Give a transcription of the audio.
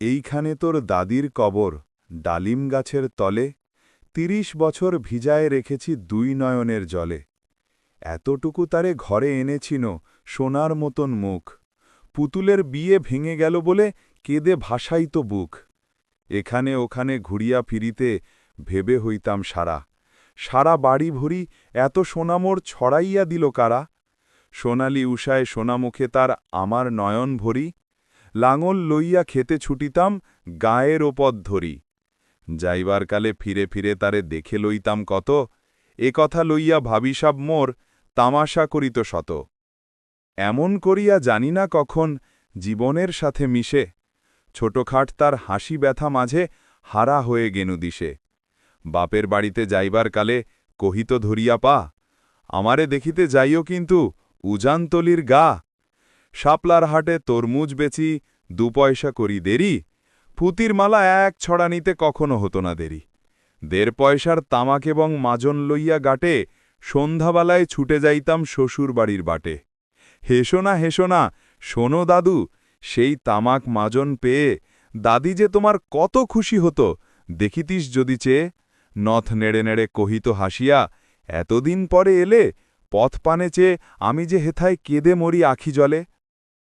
এইখানে তোর দাদির কবর, ডালিম গাছের তলে, ৩০ বছর ভিজায় রেখেছি দুই নয়নের জলে। এতটুকু তারে ঘরে এনেছিল সোনার মতন মুখ, পুতুলের বিয়ে ভেঙে গেল বলে কেঁদে ভাসাইত বুক। এখানে ওখানে ঘুরিয়া ফিরিতে ভেবে হইতাম সারা, সারা বাড়ি ভরি এত সোনামোর ছড়াইয়া দিল কারা। সোনালি উষায় সোনামুখে তার আমার নয়ন ভরি, লাঙল লইয়া খেতে ছুটিতাম গায়ের ওপর ধরি। যাইবার কালে ফিরে ফিরে তারে দেখে লইতাম কত, এ কথা লইয়া ভাবিসাব মোর তামাশা করিত শত। এমন করিয়া জানি না কখন জীবনের সাথে মিশে, ছোটখাট তার হাসি ব্যথা মাঝে হারা হয়ে গেনু দিশে। বাপের বাড়িতে যাইবার কালে কহিত ধরিয়া পা, আমারে দেখিতে যাইও কিন্তু উজানতলির গা। শাপলার হাটে তরমুজ বেচি ২ পয়সা করি দেরি, ফুতির মালা এক ছড়া নিতে কখনো হতো না দেরি। ১.৫ পয়সার তামাক এবং মাজন লইয়া গাটে সন্ধ্যাবেলায় ছুটে যাইতাম শ্বশুর বাড়ির বাটে। হেসো না, শোনো দাদু, সেই তামাক মাজন পেয়ে দাদি যে তোমার কত খুশি হতো দেখিতিস যদি চেয়ে। নথ নেড়ে নেড়ে কহিত হাসিয়া, এতদিন পরে এলে, পথ পানে চেয়ে আমি যে হেথায় কেঁদে মরি আখি জলে।